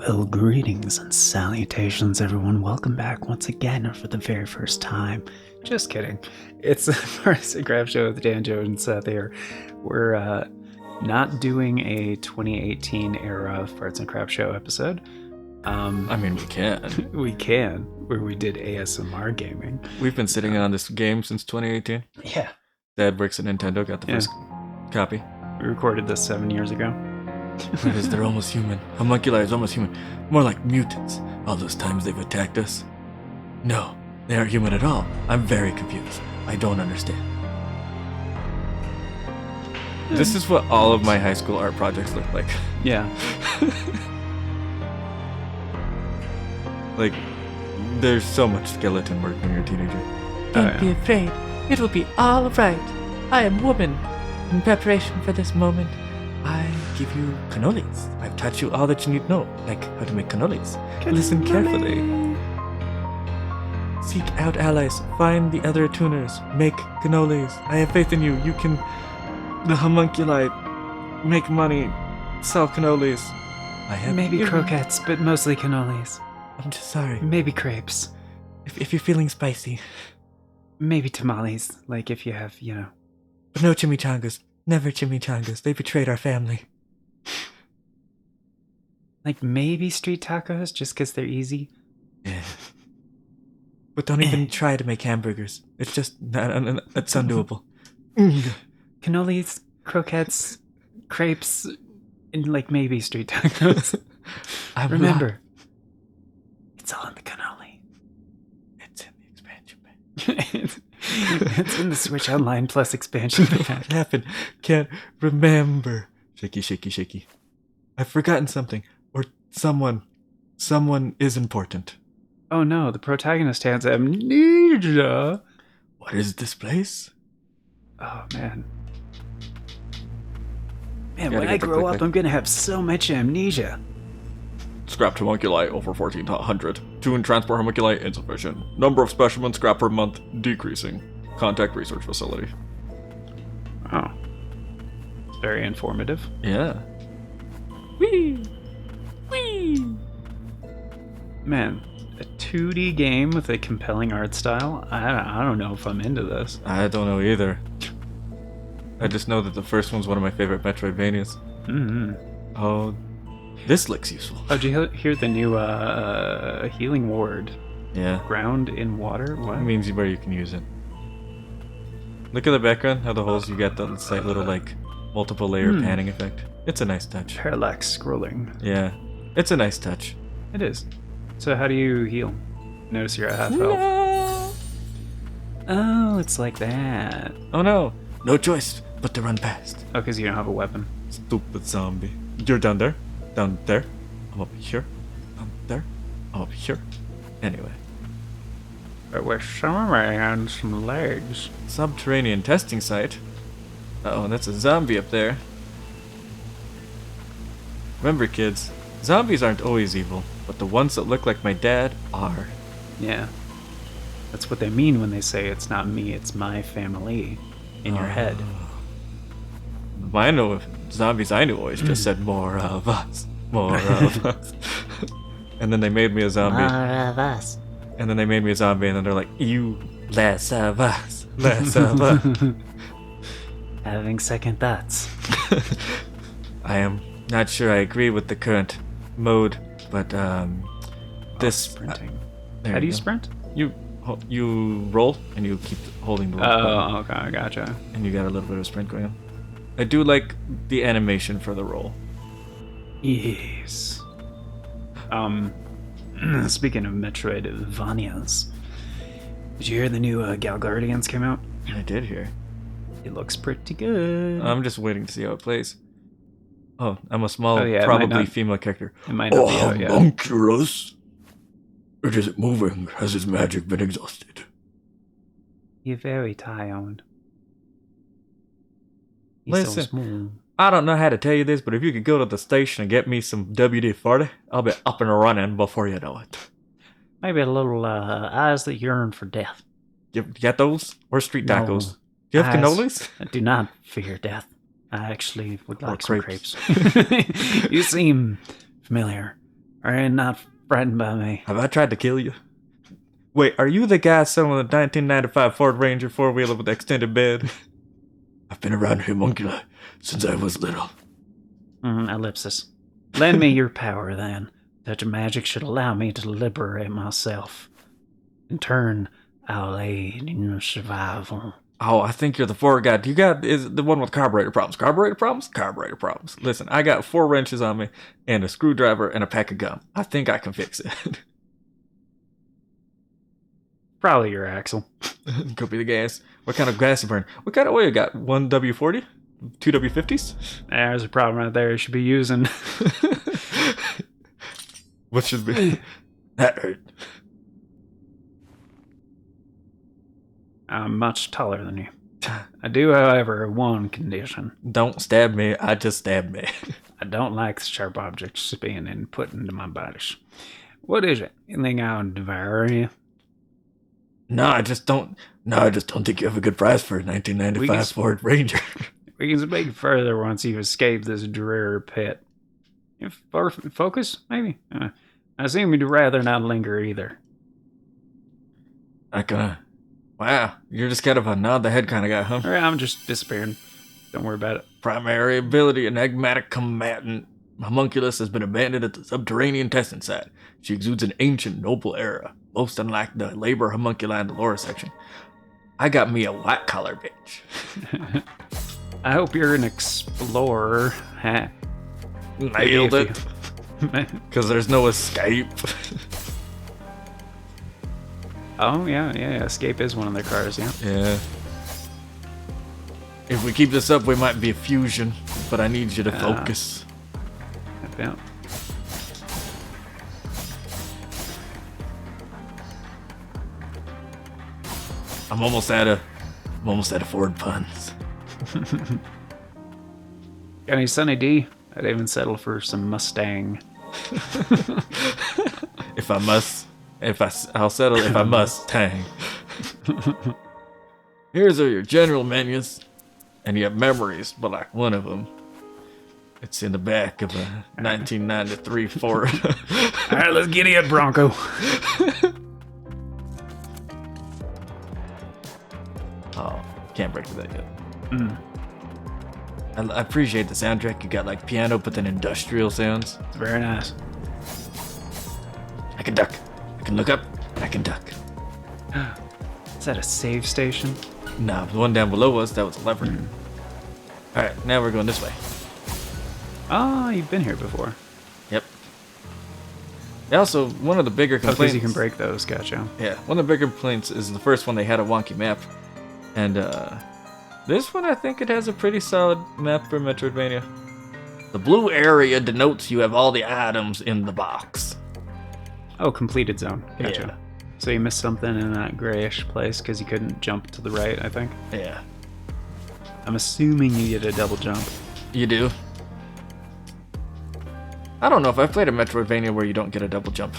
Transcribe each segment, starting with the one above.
Well, greetings and salutations, everyone. Welcome back once again for the very first time. Just kidding. It's the first grab show with Dan, Joe, and Seth here. We're not doing a 2018 era Farts and Crap Show episode. I mean, we can. We can, where we did ASMR gaming. We've been sitting on this game since 2018. Yeah. Dad works at Nintendo, got the first copy. We recorded this 7 years ago. That is, they're almost human. Homunculi is almost human. More like mutants. All those times they've attacked us. No, they aren't human at all. I'm very confused. I don't understand. This is what all of my high school art projects look like. Yeah. Like, there's so much skeleton work when you're a teenager. Don't be afraid. It will be all right. I am woman. In preparation for this moment, I give you cannolis. I've taught you all that you need to know, like how to make cannolis. Listen carefully. Seek out allies. Find the other tuners. Make cannolis. I have faith in you. You can... The homunculi make money. Sell cannolis. I have... Maybe croquettes, but mostly cannolis. I'm just sorry. Maybe crepes. If you're feeling spicy. Maybe tamales, like if you have, But no chimichangas. Never chimichangas. They betrayed our family. Like maybe street tacos, just because they're easy. Yeah. But don't even try to make hamburgers. It's just not, it's undoable. Cannolis, croquettes, crepes, and like maybe street tacos. Remember, it's all in the cannoli. It's in the expansion pack. It's in the Switch Online Plus expansion pack. What happened? Can't remember. Shaky, shaky, shaky. I've forgotten something. Or someone. Someone is important. Oh no, the protagonist has amnesia. What is this place? Oh man. Man, Gotta when get I the grow click, up, click. I'm gonna have so much amnesia. Scrap homunculi over 1,400. Tune transport homunculi insufficient. Number of specimens scrap per month decreasing. Contact research facility. Oh. It's very informative. Yeah. Whee! Whee! Man, a 2D game with a compelling art style? I don't know if I'm into this. I don't know either. I just know that the first one's one of my favorite Metroidvanias. Mm-hmm. Oh, this looks useful. Oh, did you hear the new healing ward? Yeah. Ground in water? What? It means where you can use it. Look at the background, how the holes, you get that slight little, like, multiple layer panning effect. It's a nice touch. Parallax scrolling. Yeah. It's a nice touch. It is. So how do you heal? Notice you're at half health. Oh, it's like that. Oh no! No choice but to run past. Oh, because you don't have a weapon. Stupid zombie. You're down there. Down there. I'm up here. Down there. I'm up here. Anyway. But with some and some legs. Subterranean testing site. Uh-oh, and that's a zombie up there. Remember, kids, zombies aren't always evil, but the ones that look like my dad are. Yeah. That's what they mean when they say it's not me, it's my family. In your head. I know zombies I knew always just said more of us. More of us. And then they made me a zombie. More of us. And then they made me a zombie, and then they're like, you less of us. Less of us. Having second thoughts. I am not sure I agree with the current mode, but this Sprinting. there How do you go. sprint? You roll and you keep holding the roll button, Oh, okay, gotcha. and you got a little bit of sprint going on. I do like the animation for the roll. Yes. Speaking of Metroidvanias, did you hear the new Gal Guardians came out? I did hear. It looks pretty good. I'm just waiting to see how it plays. Oh, I'm a small, Oh, yeah, it might probably not- female character. It might not be out yet. Homunculus! It isn't moving. Has its magic been exhausted? You're very tired. He's Listen. so small. I don't know how to tell you this, but if you could go to the station and get me some WD-40, I'll be up and running before you know it. Maybe a little eyes that yearn for death. You get those? Or street No. tacos? Do you have Eyes. cannolis? I do not fear death. I actually would Or like some crepes. crepes. You seem familiar. Are you not frightened by me? Have I tried to kill you? Wait, are you the guy selling the 1995 Ford Ranger four-wheeler with the extended bed? I've been around homunculi since I was little. Ellipsis. Lend me your power, then. Such magic should allow me to liberate myself. In turn, I'll aid in your survival. Oh, I think you're the Ford guy. Is the one with carburetor problems? Carburetor problems? Carburetor problems. Listen, I got 4 wrenches on me and a screwdriver and a pack of gum. I think I can fix it. Probably your axle. Could be the gas. What kind of gas you burn? What kind of oil you got? 1 W40? 2 W50s? There's a problem right there. You should be using... What should be? That hurt. I'm much taller than you. I do, however, have one condition. Don't stab me. I just stabbed me. I don't like sharp objects being input into my bodies. What is it? You think I'll devour you? No, I just don't think you have a good price for a 1995 Ford Ranger. We can speak further once you've escaped this dreary pit. If focus, maybe. I seem you'd rather not linger either. Wow, you're just kind of a nod the head kind of guy, huh? All right, I'm just disappearing. Don't worry about it. Primary ability, enigmatic combatant. Homunculus has been abandoned at the subterranean testing site. She exudes an ancient, noble era, most unlike the labor homunculi in the lower section. I got me a white-collar bitch. I hope you're an explorer. Nailed it. Because there's no escape. Oh, yeah. Escape is one of their cars, yeah. Yeah. If we keep this up, we might be a fusion, but I need you to focus. Yeah. I'm almost out of Ford puns. Got any Sunny D? I'd even settle for some Mustang. I'll settle if I must. Tang. Here's your general menus, and you have memories, but like one of them, it's in the back of a 1993 Ford. All right, let's giddy up, Bronco. Oh, can't break through that yet. I appreciate the soundtrack. You got like piano, but then industrial sounds. It's very nice. I can duck. I can look up. I can duck. Is that a save station? Nah, the one down below us, that was a lever. Alright, now we're going this way. Oh, you've been here before. Yep. Also, one of the bigger complaints... Because you can break those, gotcha. Yeah, one of the bigger complaints is the first one they had a wonky map. And, this one, I think it has a pretty solid map for Metroidvania. The blue area denotes you have all the items in the box. Oh, completed zone. Gotcha. Yeah. So you missed something in that grayish place because you couldn't jump to the right, I think. Yeah. I'm assuming you get a double jump. You do. I don't know if I've played a Metroidvania where you don't get a double jump.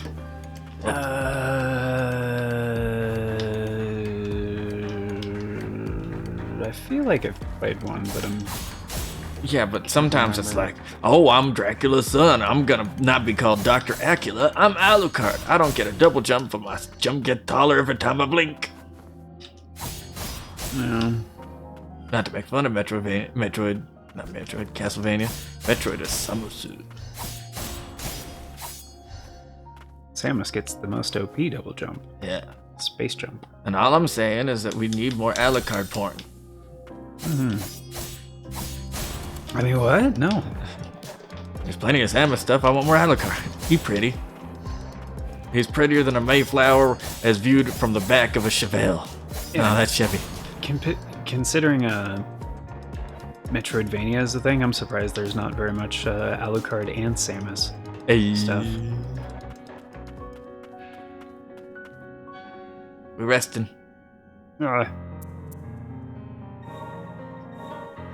I feel like I've played one, but I'm... Yeah, but sometimes it's like, oh, I'm Dracula's son. I'm gonna not be called Dr. Acula. I'm Alucard. I don't get a double jump, but my jump get taller every time I blink. Yeah. Not to make fun of Castlevania. Metroid is Samus. Samus gets the most OP double jump. Yeah. Space jump. And all I'm saying is that we need more Alucard porn. I mean, what? No. There's plenty of Samus stuff. I want more Alucard. He's pretty. He's prettier than a Mayflower as viewed from the back of a Chevelle. Yeah. Oh, that's Chevy. Considering Metroidvania is the thing, I'm surprised there's not very much Alucard and Samus stuff. We're resting.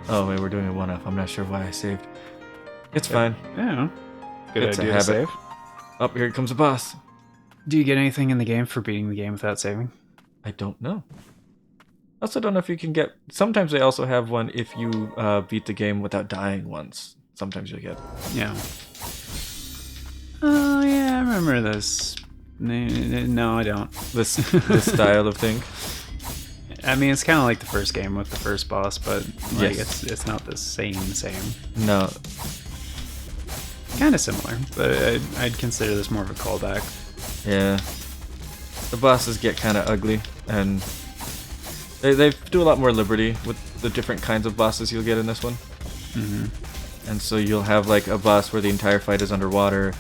Oh, wait, we're doing a one-off. I'm not sure why I saved. It's fine. Yeah. Good It's a idea to habit. save. Oh, here comes the boss. Do you get anything in the game for beating the game without saving? I don't know. I also don't know if you can get... Sometimes they also have one if you beat the game without dying once. Sometimes you'll get... Yeah. Oh yeah, I remember this. No, I don't. This style of thing. I mean, it's kind of like the first game with the first boss, but like Yes. it's not the same. No, Kind of similar, but I'd consider this more of a callback. yeah. The bosses get kind of ugly, and they do a lot more liberty with the different kinds of bosses you'll get in this one. Mm-hmm. And so you'll have like a boss where the entire fight is underwater.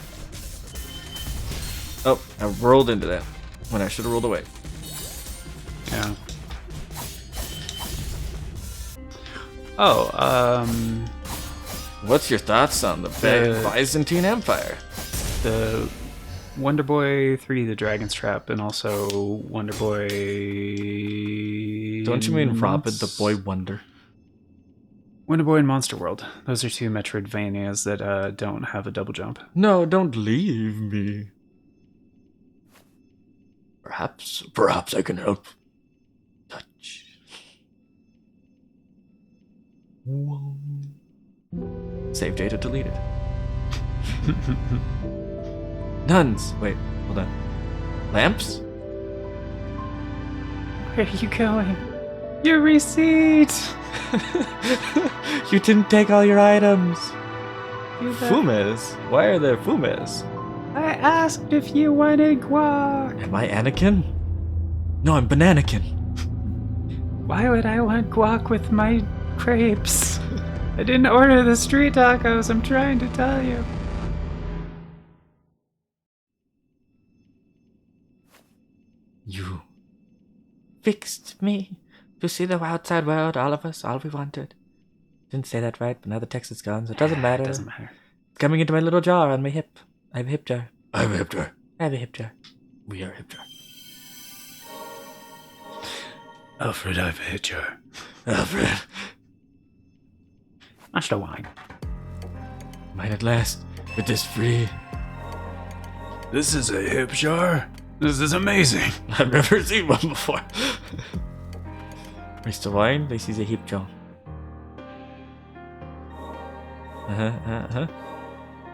Oh, I rolled into that when I should have rolled away. Yeah. Oh, What's your thoughts on the Byzantine Empire? the Wonder Boy 3, The Dragon's Trap, and also Wonder Boy. Don't you mean Robin the Boy Wonder? Wonder Boy and Monster World. Those are two Metroidvanias that don't have a double jump. No, don't leave me. Perhaps I can help. Touch. Whoa. Save data deleted. Nuns. Wait, hold on. Lamps? Where are you going? Your receipt! You didn't take all your items. Fumes? Why are there fumes? I asked if you wanted guac. Am I Anakin? No, I'm Bananakin. Why would I want guac with my crepes? I didn't order the street tacos, I'm trying to tell you. You fixed me to see the outside world, all of us, all we wanted. Didn't say that right, but now the text is gone, so it doesn't matter. It doesn't matter. It's coming into my little jar on my hip. I have a hip jar. I have a hip jar. I have a hip jar. We are hip jar. Alfred, I've hit you. Alfred. Master wine. Mine at last. With this free. This is a hip jar? This is amazing. I've never seen one before. Mr. Wine, this is a hip jar.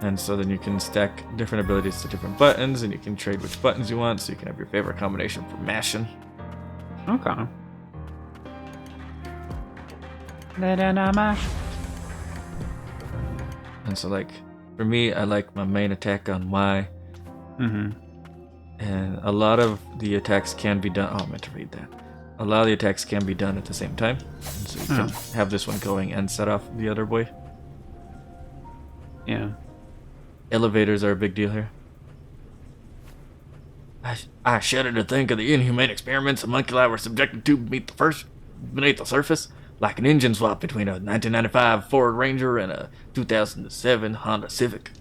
And so then you can stack different abilities to different buttons, and you can trade which buttons you want, so you can have your favorite combination for mashing. Okay. And so, like, for me, I like my main attack on Y, Mm-hmm. and a lot of the attacks can be done. Oh, I meant to read that. A lot of the attacks can be done at the same time, and so you can have this one going and set off the other boy. Yeah. Elevators are a big deal here. I shudder to think of the inhumane experiments the homunculi were subjected to beneath the surface, like an engine swap between a 1995 Ford Ranger and a 2007 Honda Civic.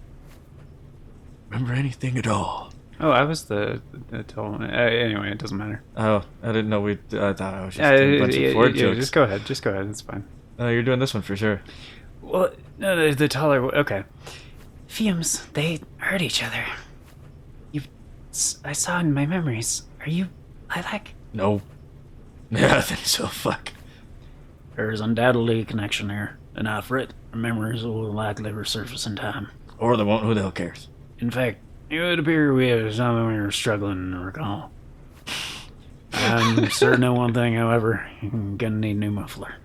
Remember anything at all? Oh, I was the tall. Anyway, it doesn't matter. Oh, I didn't know I thought I was just doing a bunch of Ford jokes. Just go ahead. Just go ahead. It's fine. Oh, you're doing this one for sure. Well, no, the taller. Okay. Fumes. They hurt each other. I saw in my memories. Are you lilac? No. Yeah, I think so. Fuck. There's undoubtedly a connection there, and Alfred, our memories will likely resurface in time. Or they won't. Who the hell cares? In fact, it would appear we have something we were struggling to recall. I'm certain of one thing, however, you're gonna need a new muffler.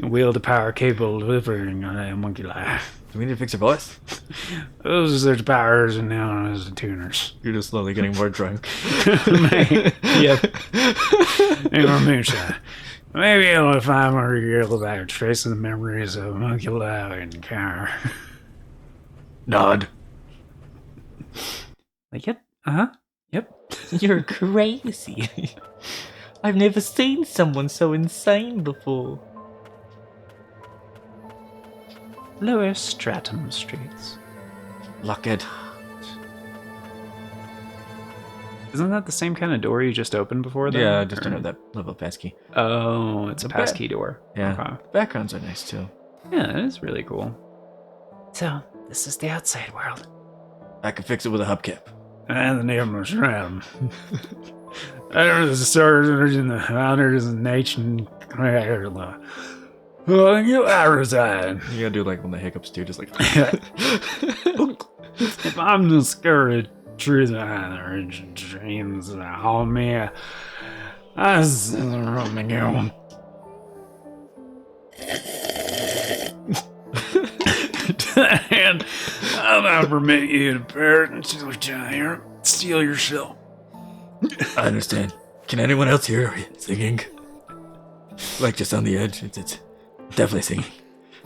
Wield a power capable of delivering on a homunculi. Do we need to fix your voice? Those are the powers and now as the tuners. You're just slowly getting more drunk. Yep. And our moonshine. Maybe I'll find my real back tracing the memories of homunculi and car. Nod. Like, yep. Uh-huh. Yep. You're crazy. I've never seen someone so insane before. Lower Stratum Streets. Lockhead. Isn't that the same kind of door you just opened before, though? Yeah, I just Or- don't have that level passkey. Oh, it's a The passkey door. Yeah. Okay. Backgrounds are nice too. Yeah, that is really cool. So, this is the outside world. I can fix it with a hubcap. And the name was Ram. There the stars in the honors and nation. Well, you are reside. You gotta do like when the hiccups too, just like. If I'm discouraged, truth or dreams on me, I Miguel. And I'll not permit you to parrot until we here, steal your shell. I understand. Can anyone else hear singing? Like just on the edge. It's definitely singing.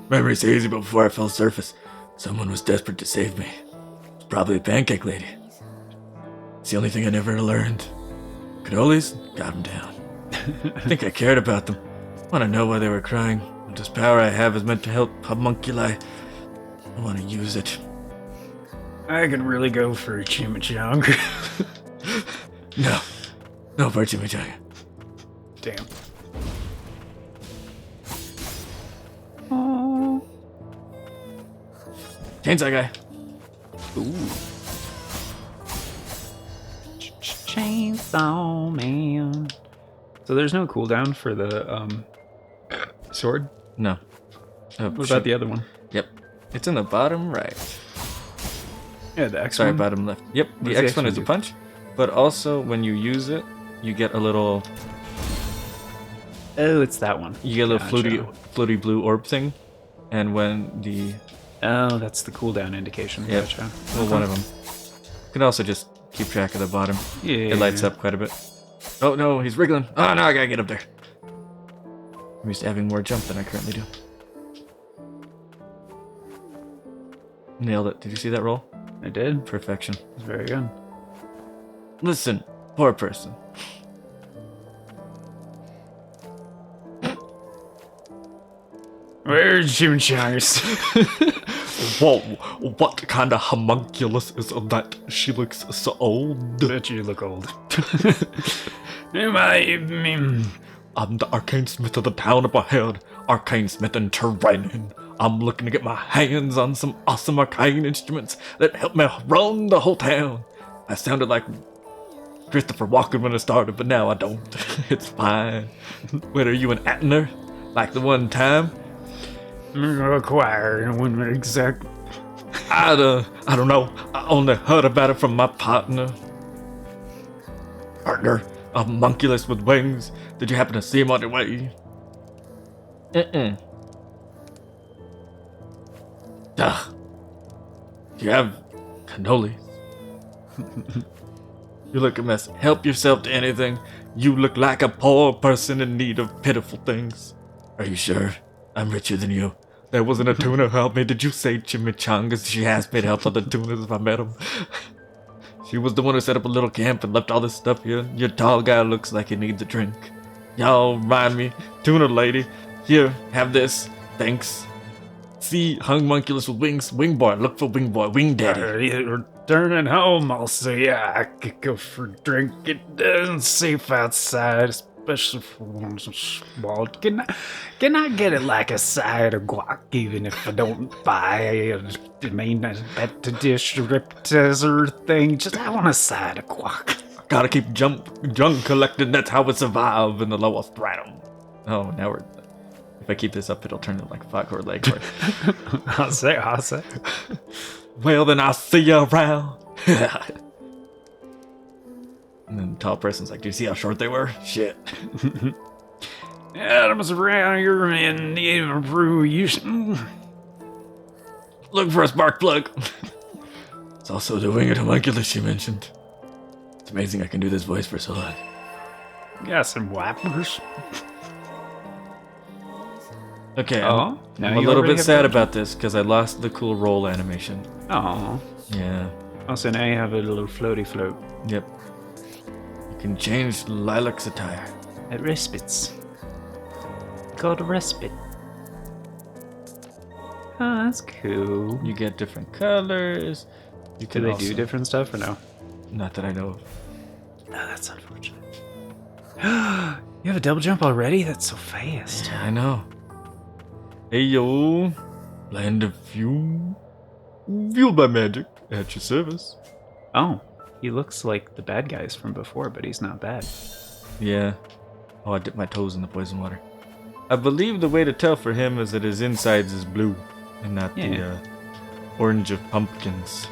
Memory's hazy, but before I fell surface, someone was desperate to save me. It's probably a pancake lady. It's the only thing I never learned. Cannolis got them down. I think I cared about them. Want to know why they were crying. This power I have is meant to help homunculi. I want to use it. I could really go for a chimichanga. No for chimichanga. Damn. Chainsaw guy. Ooh. Chainsaw man. So there's no cooldown for the sword? No. What about the other one? Yep. It's in the bottom right. Yeah, the X Sorry, one. bottom left. Yep, What the does the X one X is a one do? punch, but also when you use it, you get a little Oh, it's that one. floaty Gotcha. floaty blue orb thing, and when the Oh, that's the cooldown indication. Yep. Gotcha. well one of them, you can also just keep track of the bottom. Yeah. It lights up quite a bit. Oh no, he's wriggling. Oh no, I gotta get up there. I'm used to having more jump than I currently do. Nailed it. Did you see that roll? I did. Perfection. It's very good. Listen, poor person. Where's chimichangas? Whoa, what kind of homunculus is that? She looks so old. Bet you look old. Am I mean? I'm the arcane smith of the town up ahead. Arcane smith and terrain. I'm looking to get my hands on some awesome arcane instruments that help me run the whole town. I sounded like Christopher Walken when I started, but now I don't. It's fine. Wait, are you an Atner? Like the one time? Acquire one exact. I don't know. I only heard about it from my partner. Partner, a homunculus with wings. Did you happen to see him on your way? Duh. You have cannolis. You look a mess. Help yourself to anything. You look like a poor person in need of pitiful things. Are you sure? I'm richer than you. There wasn't a tuner who helped me. Did you say chimichangas? She asked me to help other tuners if I met them. She was the one who set up a little camp and left all this stuff here. Your tall guy looks like he needs a drink. Y'all remind me. Tuner lady. Here, have this. Thanks. See, homunculus with wings. Wing boy. Look for wing boy. Wing daddy. You're returning home. I'll say, yeah, I could go for a drink. It isn't safe outside, especially for one so small. Can I get it like a side of guac, even if I don't buy a main better dish or appetizer thing? Just I want a side of guac. Gotta keep junk collected. That's how we survive in the lower stratum. Oh, now we're... If I keep this up, it'll turn into like a Foghorn Leghorn. I'll say. Well, then I'll see you around. And then the tall person's like, do you see how short they were? Shit. Adam's around here in need of improvement. Look for a spark plug. It's also the winged homunculus she mentioned. It's amazing I can do this voice for so long. Got some wipers. Okay, Oh, now I'm a you little already bit have sad those? about this because I lost the cool roll animation. Oh. Yeah. Also, now you have a little floaty float. Yep. You can change Lilac's attire. It respites. Called a respite. Oh, that's cool. You get different colors. You Do can they also, do different stuff or no? Not that I know of. Oh, that's unfortunate. You have a double jump already? That's so fast. Yeah, I know. Hey yo, land of fuel, fueled by magic at your service. Oh, he looks like the bad guys from before, but he's not bad. Yeah. Oh, I dipped my toes in the poison water. I believe the way to tell for him is that his insides is blue and not Yeah. the orange of pumpkins.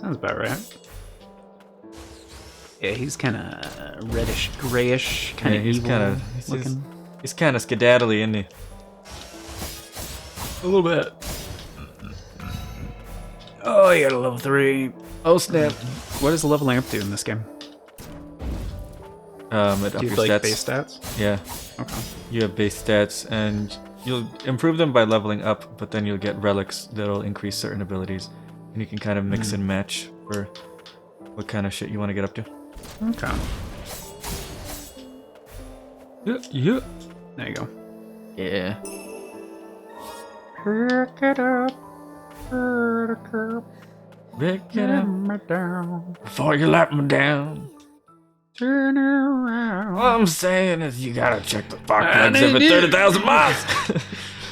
Sounds about right. Yeah, he's kind of reddish, grayish, kind of evil looking. He's kind of skedaddly, isn't he? A little bit. Oh, you got a level 3. Oh snap! What does leveling up do in this game? It up Do you your have, like, stats. base stats? Yeah, Okay. you have base stats, and you'll improve them by leveling up. But then you'll get relics that'll increase certain abilities, and you can kind of mix and match for what kind of shit you want to get up to. Okay. Yeah. There you go. Yeah. Pick it up. Pick it up me down. before you let me down. Turn around. All I'm saying is you gotta check the spark plugs every 30,000 miles.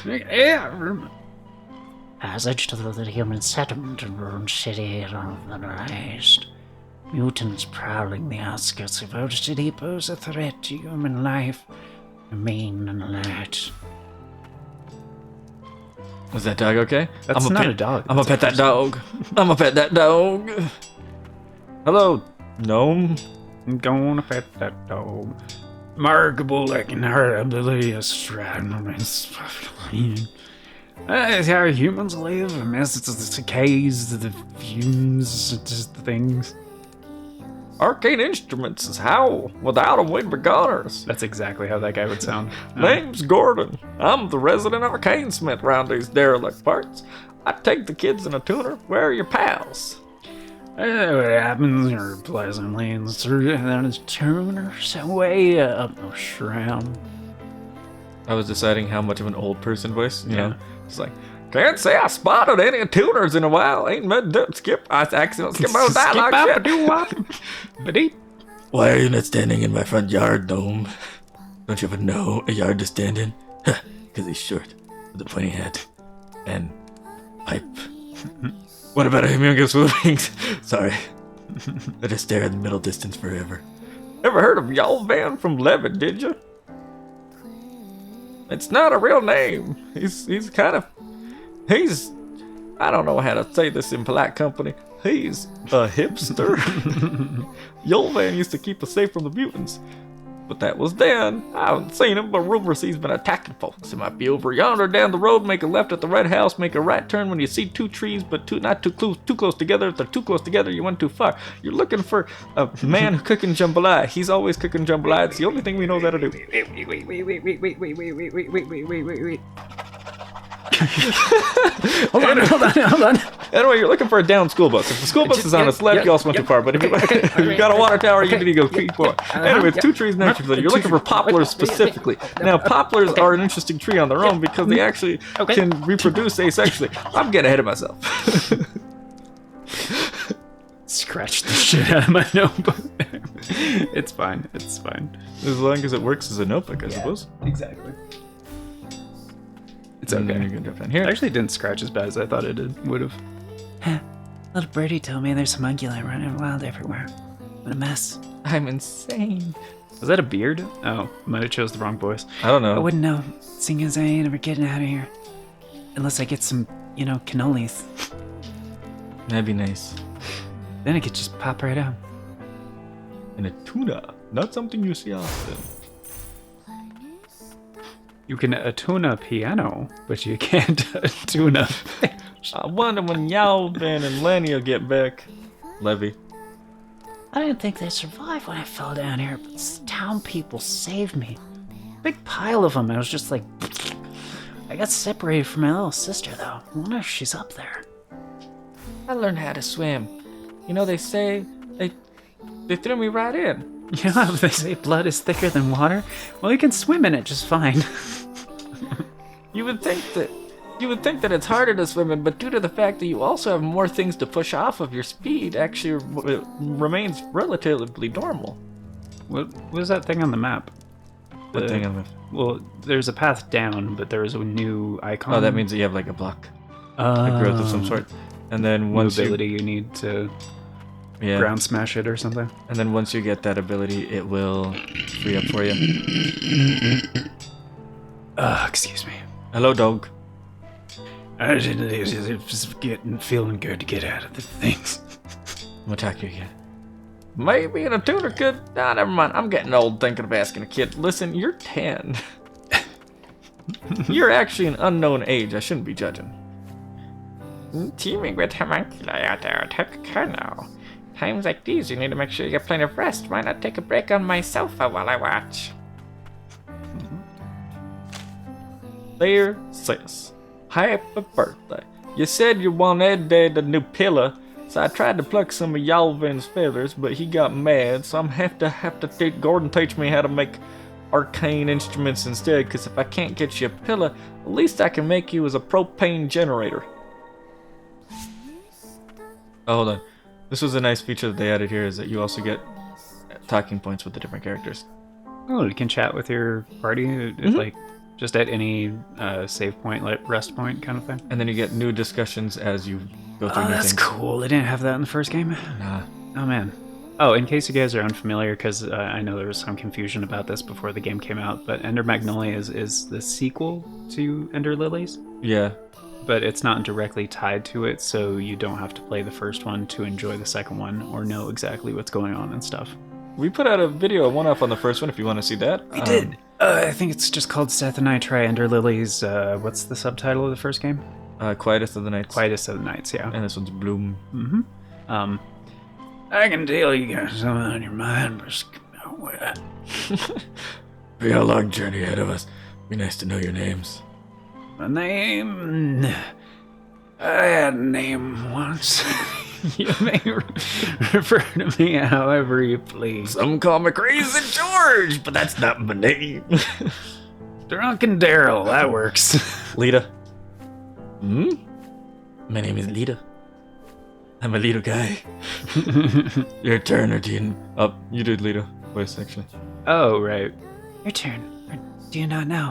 Yeah. Passage through the human settlement and ruined city of the Christ. Mutants prowling the outskirts of our city pose a threat to human life. Remain alert. Was that dog okay? That's I'm not pet, a dog. I'm gonna That's pet that dog. I'm gonna pet that dog. Hello, gnome. I'm gonna pet that dog. Remarkable, like in her ability to stride. That's how humans live amidst the cicadas, the fumes, just the things. Arcane Instruments is how, without 'em we'd be goners. That's exactly how that guy would sound. Name's Gordon. I'm the resident arcane smith round these derelict parts. I take the kids in a tuner. Where are your pals? What happens here pleasantly and through that is tuners way up the shroud. I was deciding how much of an old person voice, you Yeah. know. It's like, can't say I spotted any tuners in a while. Ain't meant to skip. I accidentally skip my dialogue shit. Why are you not standing in my front yard, Dome? Don't you ever know a yard to stand in? Because he's short, with a pointy hat, and pipe. What about a humongous wings? Sorry. I just stare at the middle distance forever. Ever heard of Y'all Van from Levitt, did you? It's not a real name. He's kind of... He's... I don't know how to say this in polite company. He's a hipster. Yolvan used to keep us safe from the mutants. But that was then. I haven't seen him, but rumors he's been attacking folks. He might be over yonder down the road. Make a left at the red house. Make a right turn when you see two trees, but not too close together. If they're too close together, you went too far. You're looking for a man cooking jambalaya. He's always cooking jambalaya. It's the only thing we know how to do. Wait. Hold on. Anyway, you're looking for a down school bus. If the school bus is on its left, you also went too far. But if you got a water tower, you need to go too far. Anyway, it's two trees next to each other. You're looking for poplars specifically. Now, poplars are an interesting tree on their own because they actually can reproduce asexually. I'm getting ahead of myself. Scratch the shit out of my notebook. It's fine. As long as it works as a notebook, I suppose. Exactly. It's And then okay. you can jump in here. It actually didn't scratch as bad as I thought it would have. Little birdie told me there's homunculi running wild everywhere. What a mess. I'm insane. Was that a beard? Oh, might have chose the wrong voice. I don't know. I wouldn't know, seeing as I ain't ever getting out of here. Unless I get some, cannolis. That'd be nice. Then it could just pop right out. And a tuna. Not something you see often. You can attune a piano, but you can't attune a fish. I wonder when Yalvin and Lenny will get back. Levy. I didn't think they'd survive when I fell down here, but the town people saved me. Big pile of them. I was just like... I got separated from my little sister, though. I wonder if she's up there. I learned how to swim. They say they threw me right in. They say blood is thicker than water. Well, you can swim in it just fine. You would think that it's harder to swim in, but due to the fact that you also have more things to push off of, your speed actually remains relatively normal. What was that thing on the map? What thing on the... Well, there's a path down, but there is a new icon. Oh, that means that you have like a block. A growth of some sort. And then once ability you need to ground smash it or something. And then once you get that ability, it will free up for you. Excuse me. Hello, dog. I was just feeling good to get out of the things. I'm attack you again. Maybe a tutor could. Nah, never mind. I'm getting old thinking of asking a kid. Listen, you're 10. You're actually an unknown age. I shouldn't be judging. Teaming with homunculi out there, take a care now. Times like these, you need to make sure you get plenty of rest. Why not take a break on my sofa while I watch? TFaCS. Happy birthday. You said you wanted the new pillar, so I tried to pluck some of Yalvin's feathers, but he got mad, so I'm have to Gordon teach me how to make arcane instruments instead, because if I can't get you a pillar, at least I can make you as a propane generator. Oh, hold on. This was a nice feature that they added here, is that you also get talking points with the different characters. Oh, you can chat with your party, like just at any save point, like rest point kind of thing. And then you get new discussions as you go through Oh, new that's things. cool. They didn't have that in the first game? Nah. Oh, man. Oh, in case you guys are unfamiliar, because I know there was some confusion about this before the game came out, but Ender Magnolia is the sequel to Ender Lilies, Yeah. but it's not directly tied to it, so you don't have to play the first one to enjoy the second one or know exactly what's going on and stuff. We put out a video, one-off on the first one, if you want to see that. We did. I think it's just called Seth and I Try Ender Lilies. What's the subtitle of the first game? Quietest of the Nights. Quietest of the Nights, yeah. And this one's Bloom. Mm-hmm. I can tell you got something on your mind, but come nowhere. Be a long journey ahead of us. Be nice to know your names. My name... I had a name once. You may refer to me however you please. Some call me Crazy George, but that's not my name. Drunken Daryl, that works. Lita. My name is Lita. I'm a little guy. Your turn, or do you... Oh, you did Lita voice, actually. Oh, right. Your turn. Or do you not know?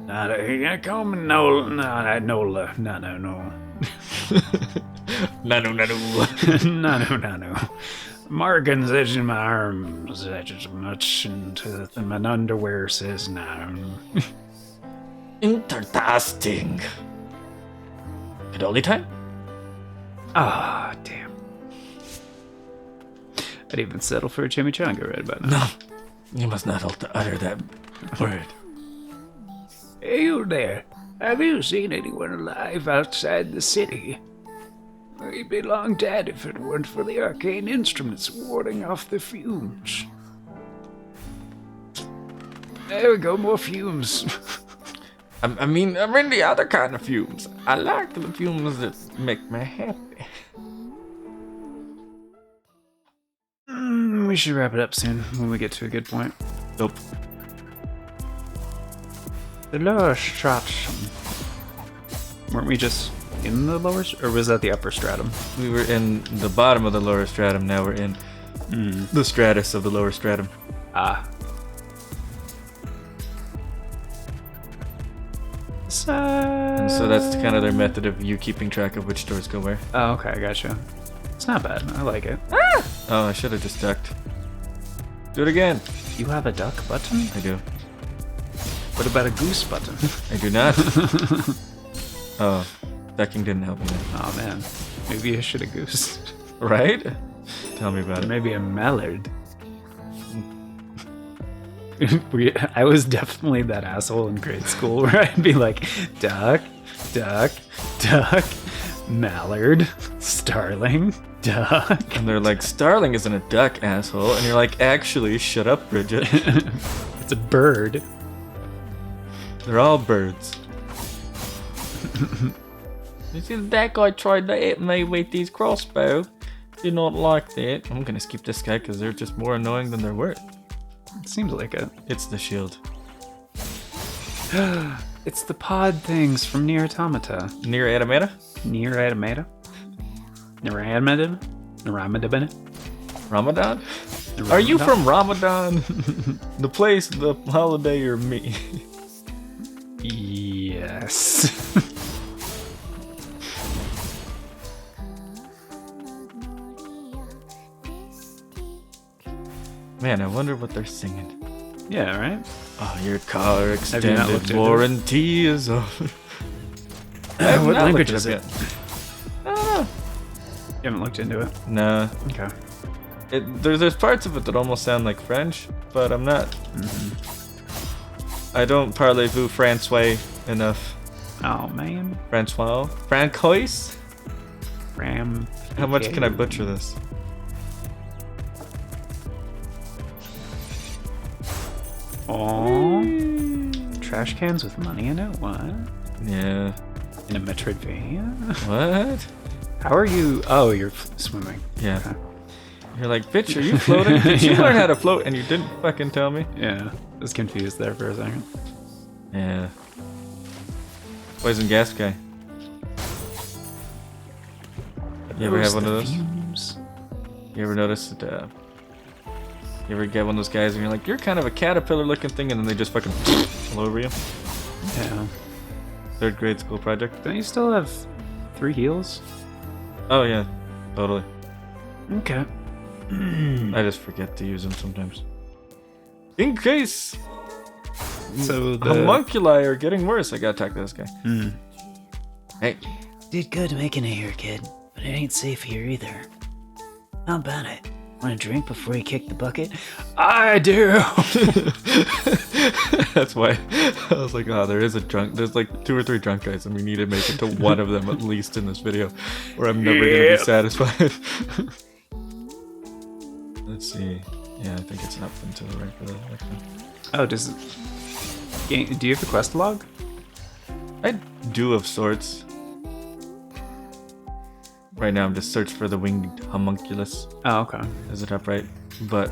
You gonna call me Nola? No. Nano. No. Morgan's edging my arms as much into my underwear says no. Interesting. Cannoli time? Ah, damn. I'd even settle for a chimichanga right about now. No. You must not utter that word. Hey, you there. Have you seen anyone alive outside the city? We'd be long dead if it weren't for the arcane instruments warding off the fumes. There we go, more fumes. I mean, I'm in the other kind of fumes. I like the fumes that make me happy. We should wrap it up soon when we get to a good point. Nope. The lower stratum. Weren't we just in the lower, or was that the upper stratum? We were in the bottom of the lower stratum, now we're in the stratus of the lower stratum. Ah. And so that's kind of their method of you keeping track of which doors go where. Oh, okay, I gotcha. It's not bad. I like it. Oh, I should have just ducked. Do it again. You have a duck button? I do. What about a goose button? I do not. Oh, ducking didn't help me. Oh man, maybe I should have goose. Right? Tell me about Or it. maybe a mallard. I was definitely that asshole in grade school where I'd be like, duck, mallard, starling, duck. And they're like, Starling isn't a duck, asshole. And you're like, actually, shut up, Bridget. It's a bird. They're all birds. You see, that guy tried to hit me with his crossbow. Did not like that. I'm gonna skip this guy because they're just more annoying than they're worth. It seems like it. It's the shield. It's the pod things from Nier Automata. Near Adamata? Nier Automata? Nier Automata? Ramadan? Are you from Ramadan? The place, the holiday, or me? Yes. Man, I wonder what they're singing. Yeah, right? Oh, your car you not extended looked into it? warranty is over. What language is it? haven't looked into it. Nah. Okay. There's parts of it that almost sound like French, but I'm not. I don't parlez-vous François enough. Oh man. Francois? Francois? Ram. How much can I butcher this? Oh. Trash cans with money in it? What? Yeah. In a Metroidvania? What? How are you? Oh, you're swimming. Yeah. Okay. You're like, bitch, are you floating? Did you learn how to float and you didn't fucking tell me? Yeah. I was confused there for a second. Yeah. Poison gas guy. You ever have one of those? Fumes. You ever notice that, you ever get one of those guys and you're like, you're kind of a caterpillar looking thing, and then they just fucking all over you? Yeah. 3rd grade school project? Don't you still have 3 heals? Oh yeah, totally. Okay. I just forget to use them sometimes. In case So the homunculi are getting worse, I gotta talk to this guy. Hey. Did good making it here, kid, but it ain't safe here either. How about it? Want a drink before you kick the bucket? I do. That's why I was like, oh, there's like 2 or 3 drunk guys, and we need to make it to one of them at least in this video, or I'm never gonna be satisfied. Let's see. Yeah, I think it's up and to the right for the next one. Oh, do you have the quest log? I do of sorts. Right now I'm just searching for the winged homunculus. Oh, okay. Is it up right? But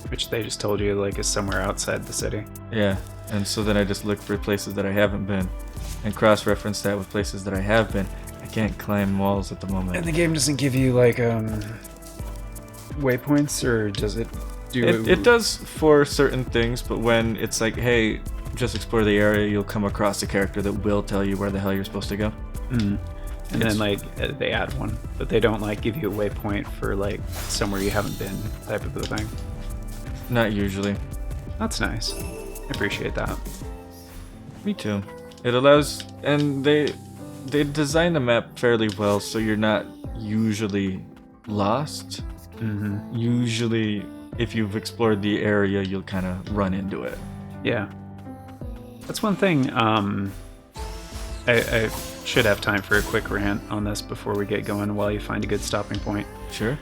Which they just told you like is somewhere outside the city. yeah, and so then I just look for places that I haven't been and cross-reference that with places that I have been. I can't climb walls at the moment. And the game doesn't give you like waypoints, or does it do It does for certain things, but when it's like, hey, just explore the area, you'll come across a character that will tell you where the hell you're supposed to go. And then like they add one, but they don't like give you a waypoint for like somewhere you haven't been type of a thing. Not usually. That's nice. I appreciate that. Me too. It allows, and they design the map fairly well, so you're not usually lost. Usually, if you've explored the area, you'll kind of run into it. Yeah. That's one thing. I should have time for a quick rant on this before we get going while you find a good stopping point. Sure.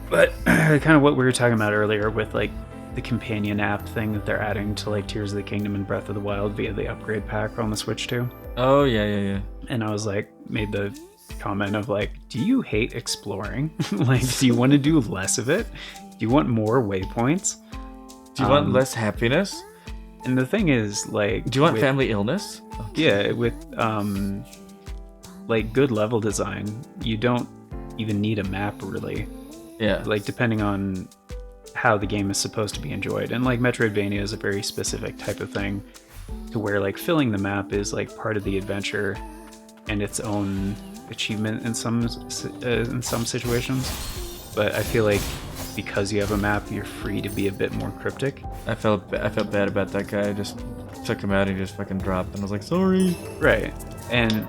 But kind of what we were talking about earlier with like the companion app thing that they're adding to like Tears of the Kingdom and Breath of the Wild via the upgrade pack on the Switch too. Oh, yeah. And I was like, made the comment of like, do you hate exploring? Like, do you want to do less of it? Do you want more waypoints? Do you want less happiness? And the thing is, like, Do you want family illness? Yeah, with like good level design, you don't even need a map really. Yeah. Like depending on how the game is supposed to be enjoyed. And like Metroidvania is a very specific type of thing to where like filling the map is like part of the adventure and its own achievement in some situations. But I feel like because you have a map, you're free to be a bit more cryptic. I felt bad about that guy. I just took him out and he just fucking dropped, and I was like, sorry. Right. And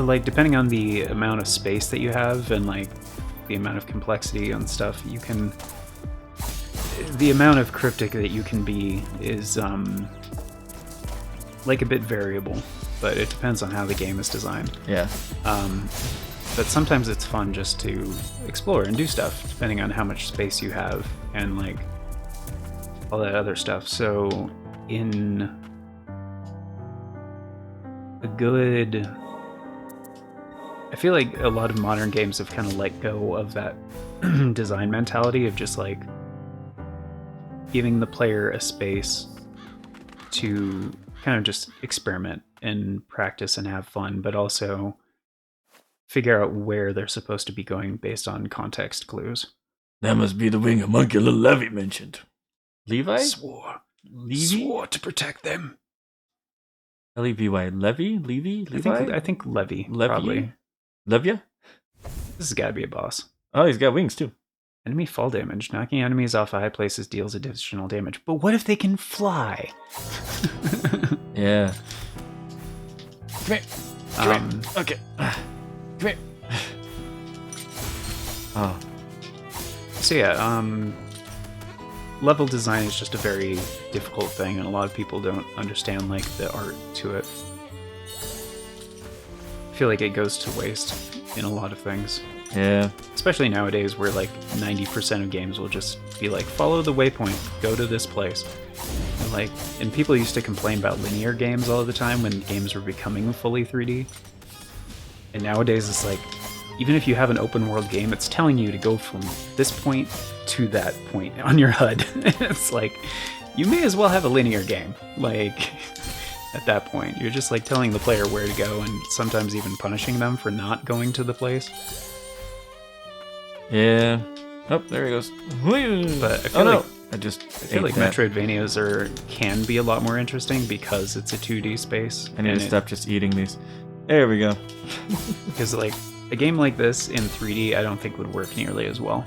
like depending on the amount of space that you have and like the amount of complexity and stuff, the amount of cryptic that you can be is like a bit variable, but it depends on how the game is designed. Yeah. But sometimes it's fun just to explore and do stuff depending on how much space you have and like all that other stuff. So in a good, I feel like a lot of modern games have kind of let go of that design mentality of just like giving the player a space to kind of just experiment and practice and have fun, but also figure out where they're supposed to be going based on context clues. That must be the wing homunculus Levy mentioned. Levi? Swore to protect them. L-E-V-Y. Levy? Levi? I think Levy. Levy? Probably. Levia? This has got to be a boss. Oh, he's got wings too. Enemy fall damage. Knocking enemies off high places deals additional damage. But what if they can fly? Yeah. Come here. Um, Okay. Come here. Oh, So yeah, level design is just a very difficult thing, and a lot of people don't understand like the art to it. I feel like it goes to waste in a lot of things, yeah. especially nowadays where like 90% of games will just be like, follow the waypoint, go to this place. And people used to complain about linear games all the time when games were becoming fully 3D. And nowadays it's like, even if you have an open world game, it's telling you to go from this point to that point on your HUD. It's like, you may as well have a linear game. Like, at that point, you're just like telling the player where to go and sometimes even punishing them for not going to the place. Yeah. Oh, there he goes. But I feel like I feel like Metroidvanias can be a lot more interesting because it's a 2D space. I need to stop just eating these. There we go. Because like a game like this in 3D, I don't think would work nearly as well.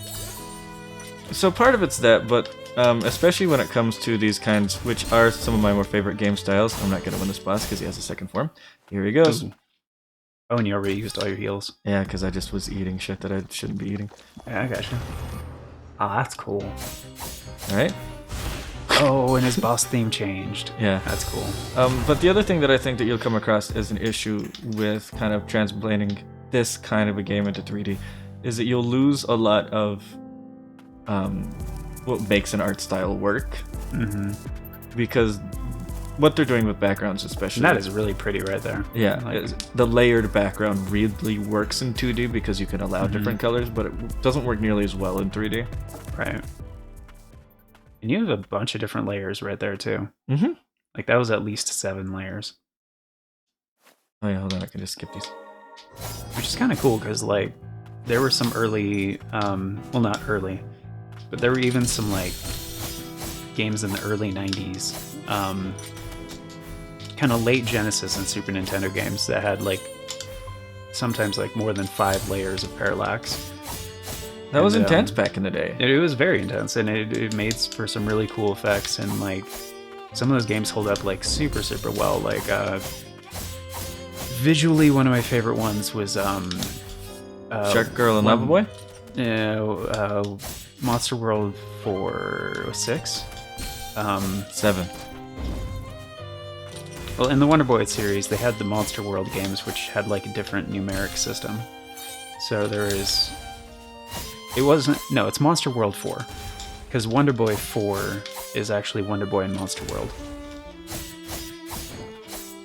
So part of it's that, but especially when it comes to these kinds, which are some of my more favorite game styles. I'm not going to win this boss because he has a second form. Here he goes. Ooh. Oh, and you already used all your heals. Yeah, because I just was eating shit that I shouldn't be eating. Yeah, I gotcha. Oh, that's cool. All right. Oh, and his boss theme changed. Yeah. That's cool. But the other thing that I think that you'll come across as an issue with kind of transplanting this kind of a game into 3D is that you'll lose a lot of what makes an art style work. Mm-hmm. Because what they're doing with backgrounds especially... And that is really pretty right there. Yeah, Like, the layered background really works in 2D because you can allow different colors, but it doesn't work nearly as well in 3D. right. And you have a bunch of different layers right there too. Mm-hmm. Like that was at least 7 layers. Oh yeah, hold on, I can just skip these. Which is kind of cool because like there were some early, well not early, but there were even some like games in the early 90s, kind of late Genesis and Super Nintendo games that had like sometimes like more than 5 layers of parallax. That was And, intense back in the day. It was very intense, and it made for some really cool effects, and like some of those games hold up like super well. Like visually, one of my favorite ones was Shark Girl and Lava Boy? Monster World 4 or 6. 7. Well, in the Wonder Boy series, they had the Monster World games, which had like a different numeric system. So there is. It wasn't. No, it's Monster World 4. Because Wonder Boy 4 is actually Wonder Boy and Monster World.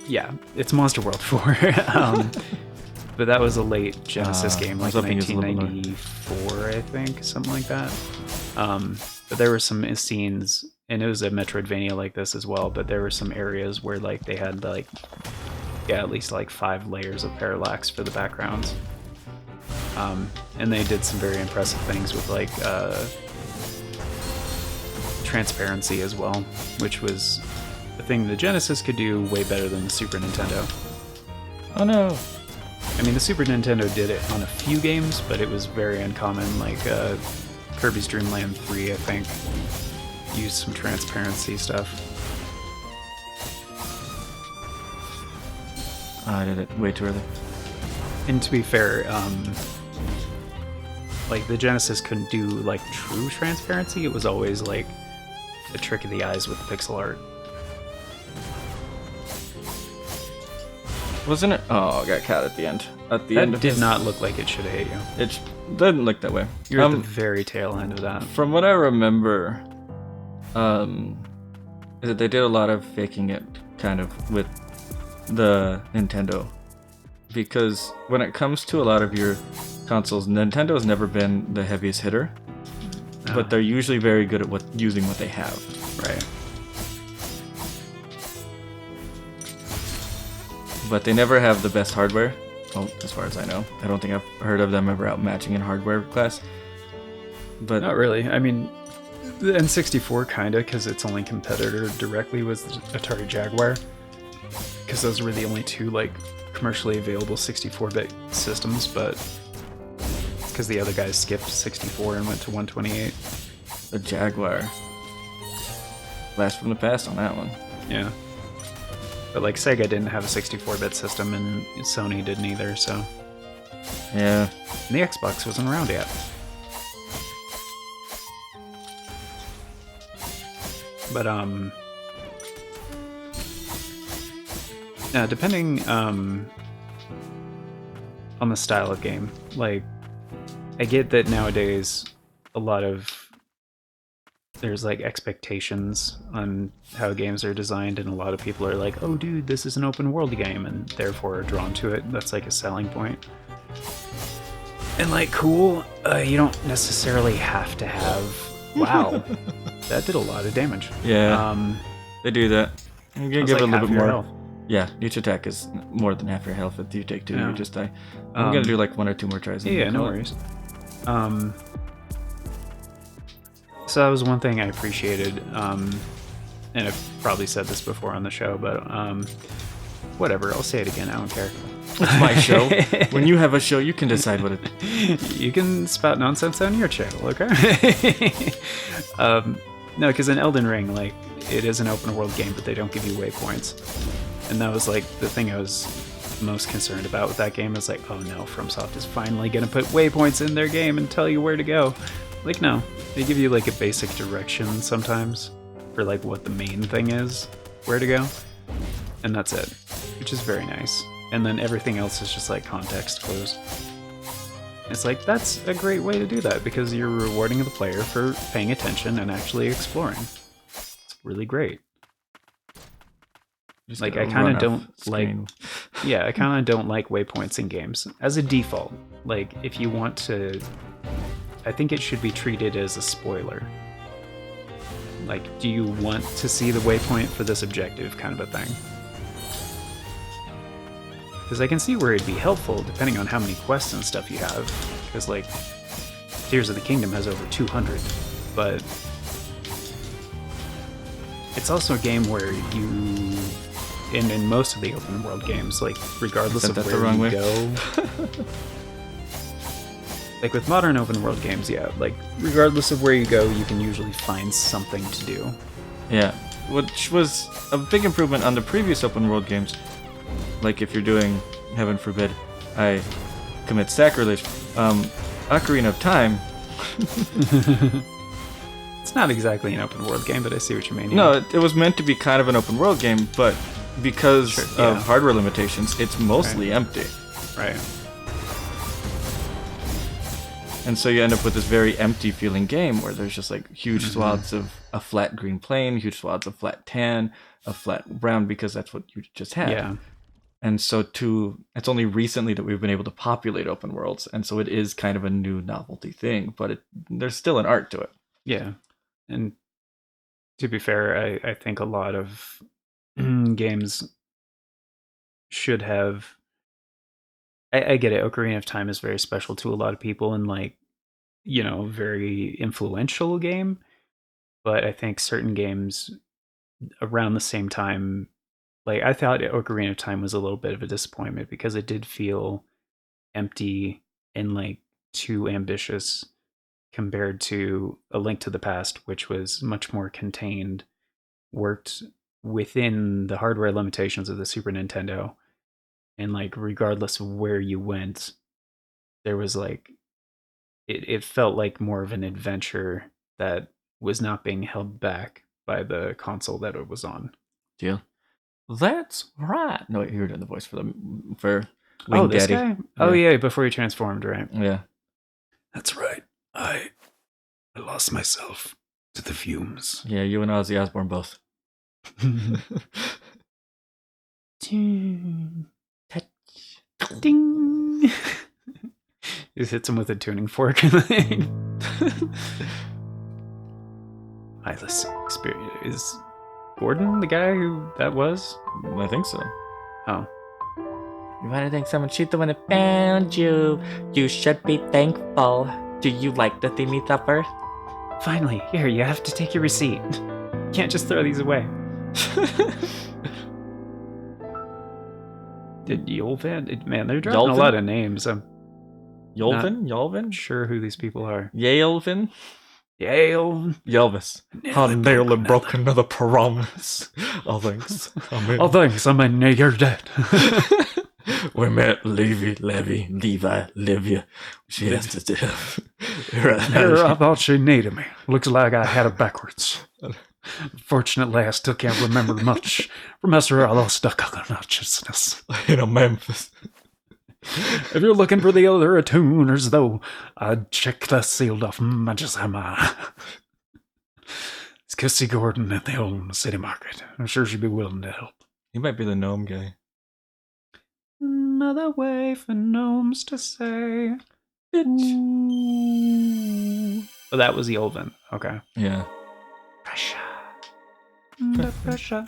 Yeah, it's Monster World 4. But that was a late Genesis game, like 1994, I think, something like that. But there were some scenes, and it was a Metroidvania like this as well, but there were some areas where like they had like, yeah, at least like 5 layers of parallax for the backgrounds. And they did some very impressive things with like transparency as well, which was a thing the Genesis could do way better than the Super Nintendo. Oh no. I mean, the Super Nintendo did it on a few games, but it was very uncommon. Like Kirby's Dream Land 3, I think, used some transparency stuff. Oh, I did it way too early. And to be fair, like the Genesis couldn't do like true transparency. It was always like a trick of the eyes with pixel art. Wasn't it? Oh, I got caught at the end. At the That end of did his- not look like it should have hit you. It didn't look that way. You're at the very tail end of that. From what I remember, is that they did a lot of faking it, kind of, with the Nintendo. Because when it comes to a lot of your consoles, Nintendo's never been the heaviest hitter, No. but they're usually very good at using what they have. Right. But they never have the best hardware. Well, as far as I know, I don't think I've heard of them ever outmatching in hardware class. But Not really. I mean, the N64 kinda, because its only competitor directly was the Atari Jaguar. Because those were the only two like commercially available 64-bit systems, but it's because the other guys skipped 64 and went to 128. the Jaguar, blast from the past on that one. Yeah. But like Sega didn't have a 64-bit system, and Sony didn't either, so. Yeah. And the Xbox wasn't around yet. But depending on the style of game, like I get that nowadays there's like expectations on how games are designed, and a lot of people are like, oh dude, this is an open world game, and therefore are drawn to it. That's like a selling point. And like, cool, you don't necessarily have to have, wow, that did a lot of damage. Yeah, they do that. I'm gonna give it a little bit more. Health. Yeah, each attack is more than half your health. If you take two, Yeah. you just die. I'm gonna do like 1 or 2 more tries. Yeah, no worries. So that was one thing I appreciated, and I've probably said this before on the show, but whatever, I'll say it again, I don't care. It's my show. When you have a show, you can decide what it. You can spout nonsense on your channel, okay? No, because in Elden Ring, like, it is an open world game, but they don't give you waypoints. And that was like the thing I was most concerned about with that game, is like, oh no, FromSoft is finally gonna put waypoints in their game and tell you where to go. Like, no, they give you like a basic direction sometimes for like what the main thing is, where to go, and that's it, which is very nice. And then everything else is just like context clues. It's like, that's a great way to do that, because you're rewarding the player for paying attention and actually exploring. It's really great. Just Like, gotta I kind run of don't off like, screen. yeah, I kind of don't like waypoints in games as a default. Like, if you want to, I think it should be treated as a spoiler. Like, do you want to see the waypoint for this objective, kind of a thing? Because I can see where it'd be helpful depending on how many quests and stuff you have. Because, like, Tears of the Kingdom has over 200, but it's also a game where you, and in most of the open world games, like, regardless of where you go, like with modern open world games, yeah, like regardless of where you go, you can usually find something to do. Yeah, which was a big improvement on the previous open world games. Like if you're doing, heaven forbid, I commit sacrilege, Ocarina of Time. It's not exactly an open world game, but I see what you mean. No, it was meant to be kind of an open world game, but because yeah. of hardware limitations, it's mostly empty. Right. And so you end up with this very empty feeling game where there's just like huge swaths of a flat green plain, huge swaths of flat tan, a flat brown, because that's what you just had. Yeah. And so it's only recently that we've been able to populate open worlds. And so it is kind of a new novelty thing, but there's still an art to it. Yeah. And to be fair, I think a lot of games should have, I get it, Ocarina of Time is very special to a lot of people and, like, you know, very influential game. But I think certain games around the same time, like, I thought Ocarina of Time was a little bit of a disappointment because it did feel empty and, like, too ambitious compared to A Link to the Past, which was much more contained, worked within the hardware limitations of the Super Nintendo. And, like, regardless of where you went, there was, like, it felt like more of an adventure that was not being held back by the console that it was on. Deal. That's right. No, wait, you were doing the voice for Wing This Daddy. guy? Oh, yeah, before he transformed, right? Yeah. That's right. I lost myself to the fumes. Yeah, you and Ozzy Osbourne both. Ding! Just hits him with a tuning fork. Eyeless experience. Is Gordon the guy who that was? I think so. Oh. You wanna thank someone? She's the one that found you. You should be thankful. Do you like the theme you suffer? Finally, here, you have to take your receipt. Can't just throw these away. Did Yolvan? Man, they're dropping a Yolvin? lot of names. I'm Yolvin? Yolvin? not sure who these people are. Yalvin? Yale. Yelvis. I nearly broke another promise. Oh, thanks. Oh, thanks. I'm in you're dead. We met Levi, Livia. She has to do. I thought she needed me. Looks like I had it backwards. Fortunately, I still can't remember much. Remember all those stuck unconsciousness. In a Memphis. If you're looking for the other attuners, though, I'd check the sealed off Magisama. It's Kissy Gordon at the old city market. I'm sure she'd be willing to help. He might be the gnome guy. Another way for gnomes to say, bitch. Oh, that was the old one. Okay. Yeah. Pressure. Under pressure.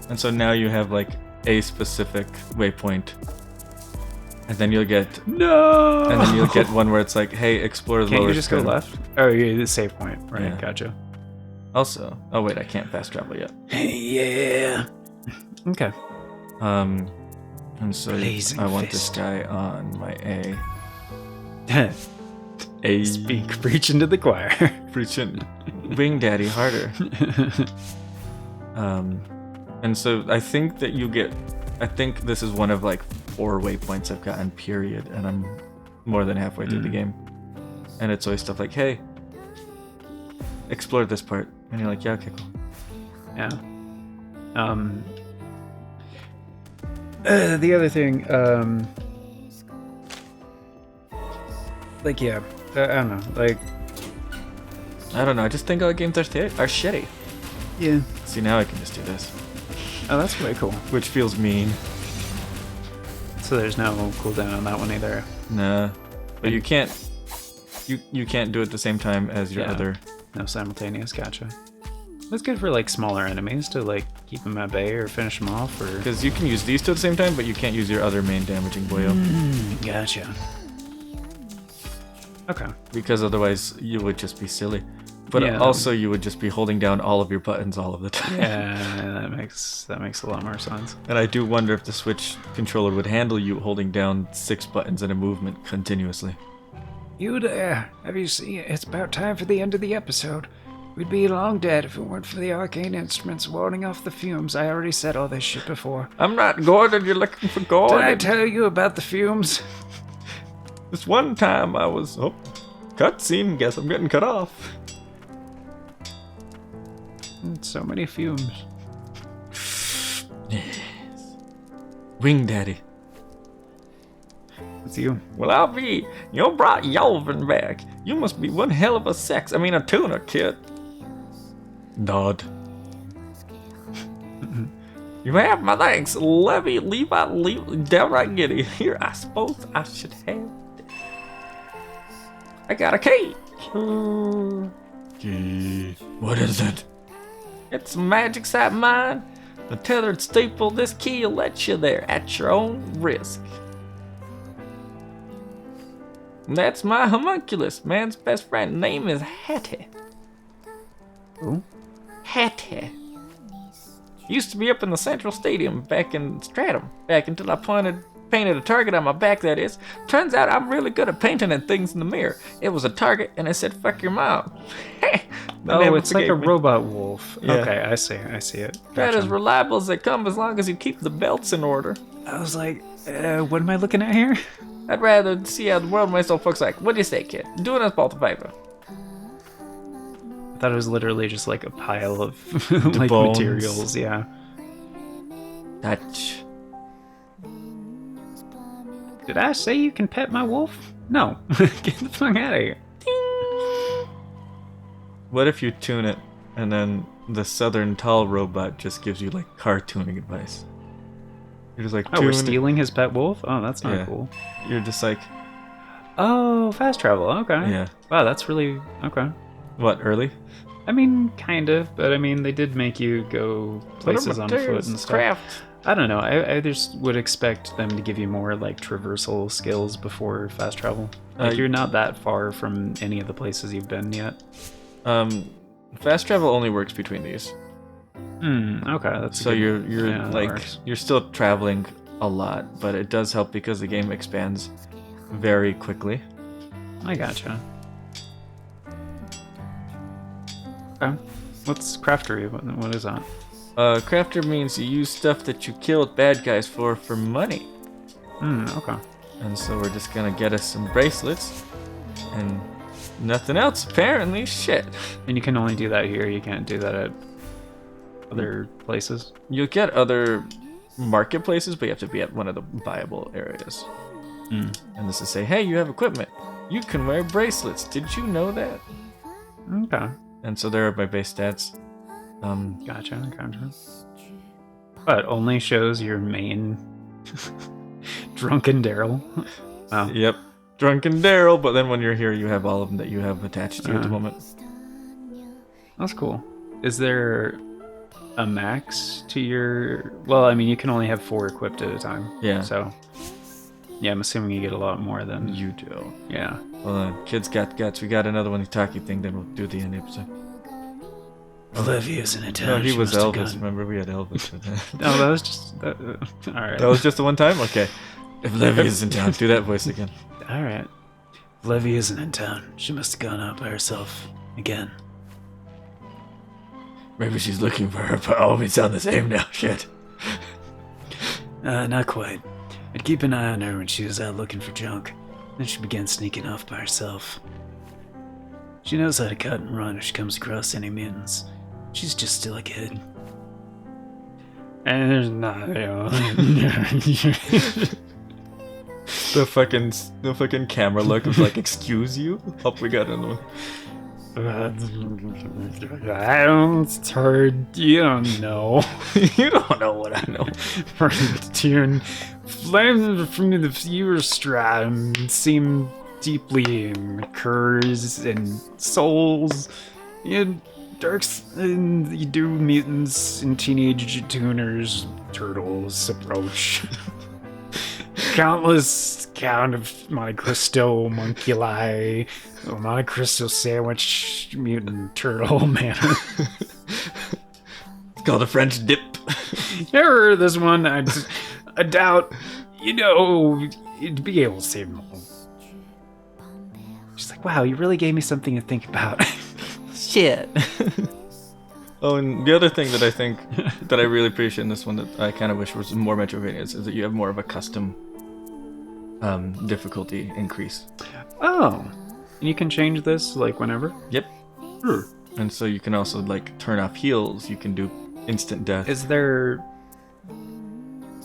And so now you have like a specific waypoint. And then you'll get No! and then you'll get one where it's like, hey, explore the Can't lower you just go sky. left? Oh, yeah, the save point. Right, Yeah. gotcha. Also, oh wait, I can't fast travel yet. Yeah. Okay. And so Blazing I want fist. this guy on my A. Speak, preach into the choir. Preaching Wing Daddy harder. And so I think that I think this is one of like 4 waypoints I've gotten, period, and I'm more than halfway through the game. And it's always stuff like, hey, explore this part. And you're like, yeah, okay, cool. Yeah. The other thing, like, yeah, I don't know, like, I don't know, I just think all games are shitty. yeah. See, now I can just do this. Oh, that's way cool. Which feels mean. So there's no cooldown on that one either. Nah. But you can't you can't do it at the same time as your Yeah. other. No simultaneous, gotcha. That's good for, like, smaller enemies to, like, keep them at bay or finish them off, or... Because you can use these two at the same time, but you can't use your other main damaging boyo. Gotcha. Okay. Because otherwise you would just be silly. But Yeah. also you would just be holding down all of your buttons all of the time. Yeah, that makes a lot more sense. And I do wonder if the Switch controller would handle you holding down 6 buttons in a movement continuously. You there? Have you seen? It's about time for the end of the episode. We'd be long dead if it weren't for the arcane instruments warding off the fumes. I already said all this shit before. I'm not Gordon, you're looking for Did Gordon. I tell you about the fumes? This one time I was cutscene, guess I'm getting cut off. So many fumes. Wing Daddy. It's you. Well, I'll be. You brought Yolvin back. You must be one hell of a a tuna kid. Nod. You have my thanks. Levi, downright giddy. Here, I suppose I should have. I got a key. Key. What is it? It's a magic site mine. The tethered staple. This key will let you there at your own risk. And that's my homunculus, man's best friend. Name is Hattie. Who? Hattie. Used to be up in the Central Stadium back in Stratum. Back until I painted a target on my back, that is. Turns out I'm really good at painting and things in the mirror. It was a target, and I said, fuck your mom. Oh, it's like a robot wolf. Yeah. Okay, I see it. That Gotcha. as reliable as they come as long as you keep the belts in order. I was like, what am I looking at here? I'd rather see how the world myself looks like. What do you say, kid? Doing us both a favor. I thought it was literally just like a pile of like bones. materials, yeah. Touch. Did I say you can pet my wolf? No. Get the fuck out of here. What if you tune it and then the Southern Tall robot just gives you like car tuning advice? You're just like, Oh, we're tune- stealing his pet wolf? Oh, that's not Yeah. cool. You're just like, Oh, fast travel. Okay. yeah. Wow, that's really okay. What, early? I mean, kind of, but I mean, they did make you go places on foot and stuff. Craft. I don't know. I just would expect them to give you more like traversal skills before fast travel. Like you're not that far from any of the places you've been yet. Fast travel only works between these. Okay, that's So good. you're Yeah, that like works. you're still traveling a lot, but it does help because the game expands very quickly. I gotcha. Okay. What's craftery? What is that? Crafter means you use stuff that you killed bad guys for money. Okay. And so we're just gonna get us some bracelets and Nothing else, apparently. Shit. And you can only do that here. You can't do that at other places. You'll get other marketplaces, but you have to be at one of the viable areas. And this is say, hey, you have equipment. You can wear bracelets. Did you know that? Okay. And so there are my base stats. Gotcha. But only shows your main drunken Daryl. Wow. Yep. Drunken Daryl, but then when you're here, you have all of them that you have attached to you at the moment. That's cool. Is there a max to your... Well, I mean, you can only have 4 equipped at a time. Yeah. So, yeah, I'm assuming you get a lot more than... You do. Yeah. Well, kids got guts. We got another one, the talkie thing, then we'll do the end episode. Olivia's in a town. No, he she was must have Elvis. gone. Remember, we had Elvis. No, that was just... all right. That was just the one time? Okay. If Livia's in town, do that voice again. All right. Olivia isn't in town. She must have gone out by herself again. Maybe she's looking for her, but all we sound the same now. Shit. Not quite. I'd keep an eye on her when she was out looking for junk. Then she began sneaking off by herself. She knows how to cut and run if she comes across any mutants. She's just still a kid. And there's not... The fucking camera look of like, excuse you? Oh, we got another one. I don't hard. You don't know. You don't know what I know. For the tune, flames from the viewer stratum seem deeply in curs and souls, and darks, and you do mutants and teenage tuners, turtles approach. Countless count of monocrystal monculi, monocrystal sandwich mutant turtle manner. It's called a French dip. You ever heard of this one? I doubt, you'd be able to save them all. She's like, wow, you really gave me something to think about. Shit. Oh, and the other thing that I think that I really appreciate in this one that I kind of wish was more Metroidvanias is that you have more of a custom difficulty increase. Oh, and you can change this like whenever? Yep. And so you can also like turn off heals. You can do instant death. Is there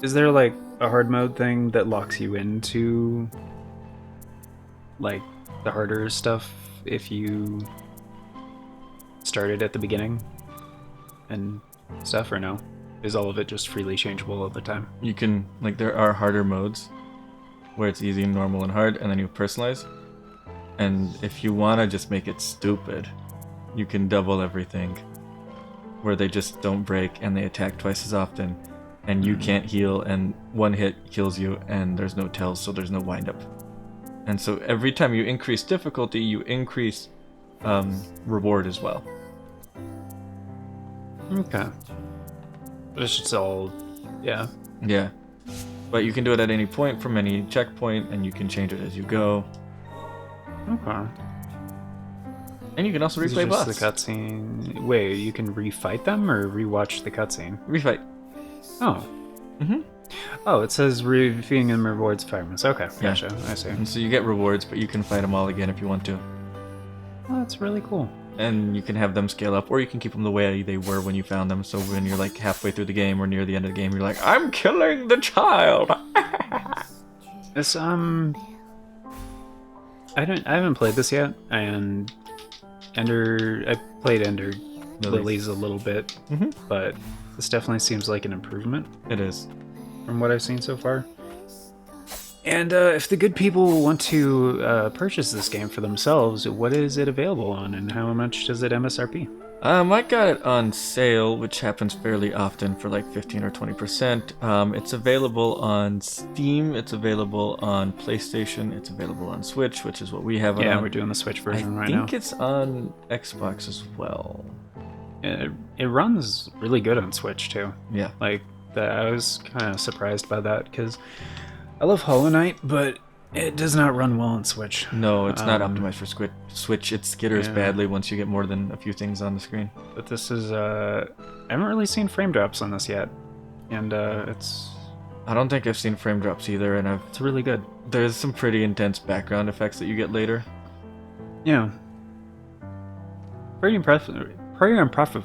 like a hard mode thing that locks you into like the harder stuff if you started at the beginning and stuff, or no? Is all of it just freely changeable all the time? You can like there are harder modes where it's easy, normal, and hard, and then you personalize. And if you want to just make it stupid, you can double everything where they just don't break and they attack twice as often and you can't heal and one hit kills you and there's no tells, so there's no wind up. And so every time you increase difficulty, you increase reward as well. Okay. It's just all, yeah. Yeah. But you can do it at any point from any checkpoint, and you can change it as you go. Okay. And you can also Is it replay just boss. the cutscene. Wait, you can refight them or rewatch the cutscene? Refight. Oh. Mm-hmm. Oh, it says feeding them rewards firemen. Okay, gotcha. I see. And so you get rewards, but you can fight them all again if you want to. Oh, that's really cool. And you can have them scale up, or you can keep them the way they were when you found them. So when you're like halfway through the game or near the end of the game, you're like, I'm killing the child. This I haven't played this yet, and I played Ender Lilies a little bit, but this definitely seems like an improvement It is. from what I've seen so far. And if the good people want to purchase this game for themselves, what is it available on, and how much does it MSRP? I got it on sale, which happens fairly often for like 15 or 20%. It's available on Steam, it's available on PlayStation, it's available on Switch, which is what we have it Yeah, on. we're doing the Switch version I right now. think it's on Xbox as well. It runs really good on Switch too. Yeah. Like I was kind of surprised by that because I love Hollow Knight, but it does not run well on Switch. No, it's not optimized for Switch. It skitters yeah. badly once you get more than a few things on the screen. But this is I haven't really seen frame drops on this yet, and it's I don't think I've seen frame drops either, and really good. there's some pretty intense background effects that you get later. Yeah, Pretty impressive. Pretty impressive.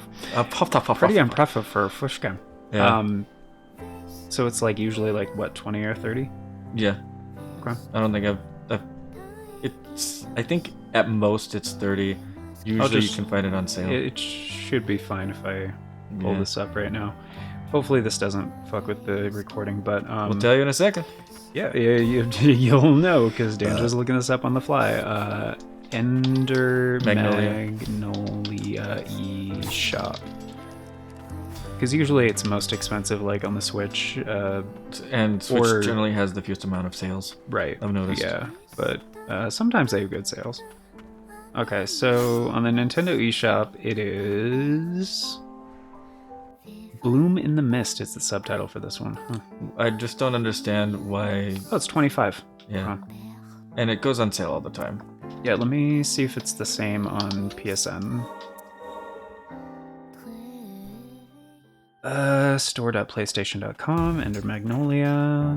Pretty impressive for a fish game. Yeah. So it's like usually like what, 20 or 30? Yeah. Okay. I don't think I think at most it's 30. Usually you can find it on sale. It should be fine if I pull Yeah. this up right now. Hopefully this doesn't fuck with the recording, but We'll tell you in a second. yeah, you'll know because Dan's looking this up on the fly. Ender Magnolia. Magnolia eShop. Because usually it's most expensive, like on the Switch. And Switch or- generally has the fewest amount of sales. Right. I've noticed. Yeah, but sometimes they have good sales. Okay, so on the Nintendo eShop, it is Bloom in the Mist is the subtitle for this one. Huh. I just don't understand why. Oh, it's 25. Yeah. Huh. And it goes on sale all the time. Yeah, let me see if it's the same on PSN. Store.playstation.com, Ender Magnolia.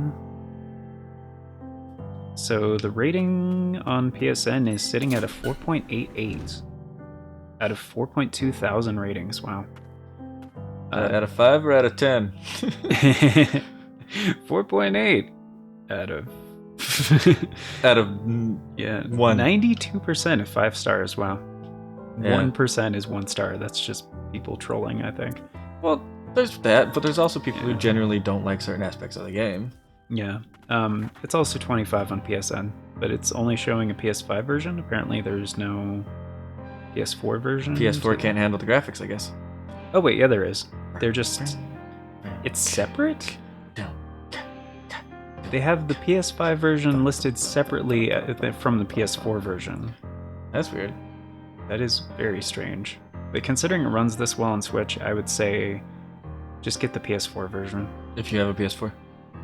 So the rating on PSN is sitting at a 4.88 out of 4.2 thousand ratings. Wow. Out of 5 or out of 10? 4.8 out of Out of yeah, 1. 92% of 5 stars. Wow. Yeah. 1% is 1 star. That's just people trolling, I think. Well, there's that, but there's also people who Yeah. generally don't like certain aspects of the game. Yeah. It's also 25 on PSN, but it's only showing a PS5 version. Apparently there's no PS4 version. PS4 can't handle the graphics, I guess. Oh wait, yeah, there is. They're just it's separate? They have the PS5 version listed separately from the PS4 version. That's weird. That is very strange. But considering it runs this well on Switch, I would say just get the PS4 version. If you have a PS4.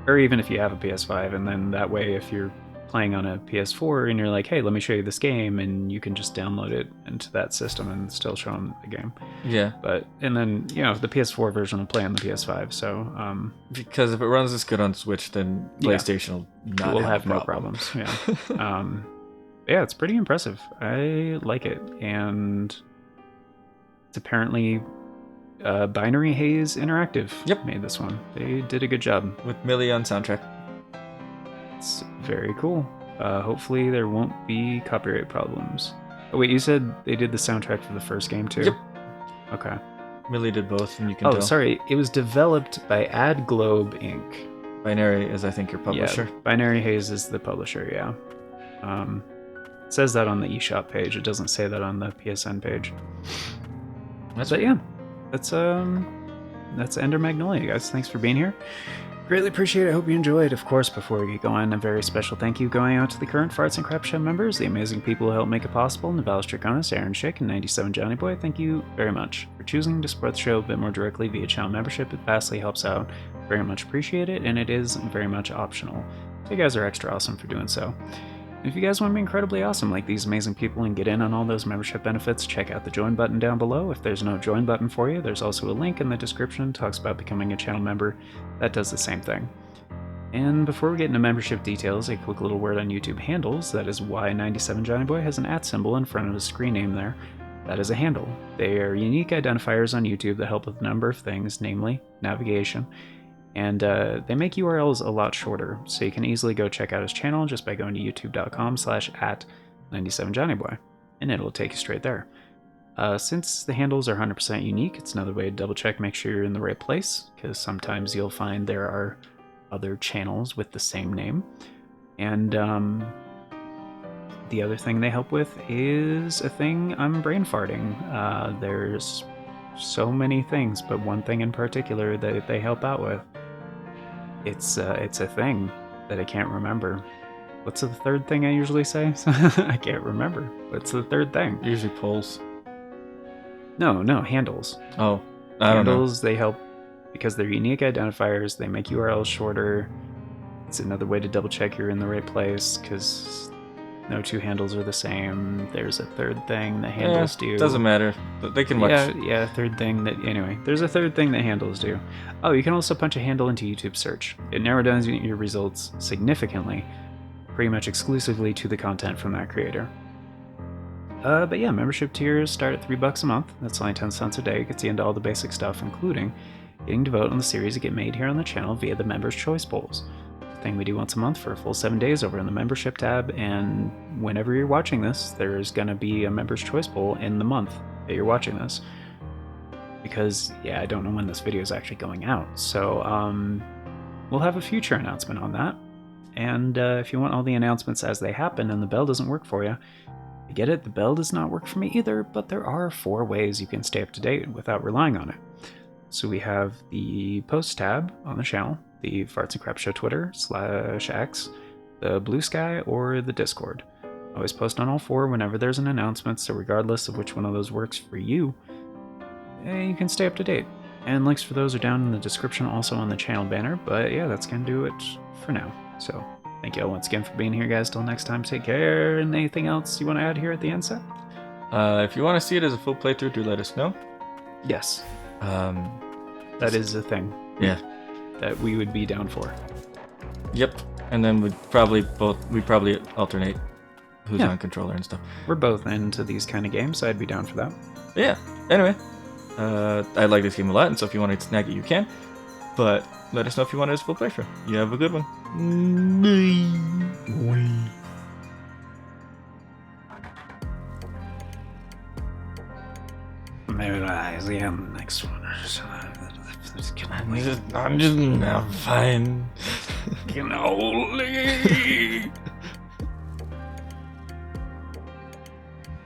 Or even if you have a PS5, and then that way if you're playing on a PS4 and you're like, hey, let me show you this game, and you can just download it into that system and still show them the game. Yeah. And then, the PS4 version will play on the PS5, so Because if it runs this good on Switch, then Yeah. PlayStation will not we'll have have no problems. Yeah. Yeah, it's pretty impressive. I like it. And it's apparently Binary Haze Interactive made this one. They did a good job. With Millie on soundtrack. It's very cool. Hopefully there won't be copyright problems. Oh wait, you said they did the soundtrack for the first game too? Yep. Okay. Millie did both, and you can Oh, tell. sorry. It was developed by Ad Globe Inc. Binary is, I think, your publisher. Yeah, Binary Haze is the publisher, yeah. It says that on the eShop page. It doesn't say that on the PSN page. But yeah, that's Ender Magnolia, guys. Thanks for being here. Greatly appreciate it. I hope you enjoyed. Of course, before we get going, a very special thank you going out to the current Farts and Crap Show members, the amazing people who help make it possible, Navalis Draconis, Aaron Schick, and 97 Johnny Boy. Thank you very much for choosing to support the show a bit more directly via channel membership. It vastly helps out. Very much appreciate it, and it is very much optional. So you guys are extra awesome for doing so. If you guys want to be incredibly awesome like these amazing people and get in on all those membership benefits, check out the join button down below. If there's no join button for you, there's also a link in the description that talks about becoming a channel member. That does the same thing. And before we get into membership details, a quick little word on YouTube handles. That is why 97 Johnny Boy has an @ symbol in front of his screen name there. That is a handle. They are unique identifiers on YouTube that help with a number of things, namely navigation. And they make URLs a lot shorter, so you can easily go check out his channel just by going to youtube.com/@97johnnyboy, and it'll take you straight there. Since the handles are 100% unique, it's another way to double check, make sure you're in the right place, because sometimes you'll find there are other channels with the same name. And the other thing they help with is a thing I'm brain farting. There's so many things, but one thing in particular that they help out with. It's a thing that I can't remember. What's the third thing I usually say? I can't remember. What's the third thing? Usually polls. No, handles. Oh, I don't know. Handles, they help because they're unique identifiers. They make URLs shorter. It's another way to double check you're in the right place because no two handles are the same. There's a third thing that handles do. Doesn't matter. They can watch. Yeah, third thing that... Anyway, there's a third thing that handles do. Oh, you can also punch a handle into YouTube search. It narrows down your results significantly, pretty much exclusively to the content from that creator. But yeah, membership tiers start at $3 a month. That's only 10 cents a day. Gets you into all the basic stuff, including getting to vote on the series that get made here on the channel via the Members' Choice Polls. Thing we do once a month for a full 7 days over in the membership tab, and whenever you're watching this, there's gonna be a Members' Choice Poll in the month that you're watching this. Because, yeah, I don't know when this video is actually going out, so we'll have a future announcement on that. And if you want all the announcements as they happen and the bell doesn't work for you, I get it, the bell does not work for me either, but there are 4 ways you can stay up to date without relying on it. So we have the post tab on the channel, the Farts and Crap Show Twitter /X, the Bluesky, or the Discord. I always post on all 4 whenever there's an announcement, so regardless of which one of those works for you, you can stay up to date. And links for those are down in the description, also on the channel banner, but yeah, that's gonna do it for now. So thank you all once again for being here, guys. Till next time, take care. And anything else you want to add here at the end, Seth? If you want to see it as a full playthrough, do let us know. Yes. That is a thing. Yeah. That we would be down for. Yep. And then we'd probably alternate who's on controller and stuff. We're both into these kind of games, so I'd be down for that. But yeah. Anyway, I like this game a lot, and so if you want to snag it, you can. But let us know if you want it as a full playthrough. You have a good one. Maybe I'll see you on the next one. I'm just not fine. Cannoli!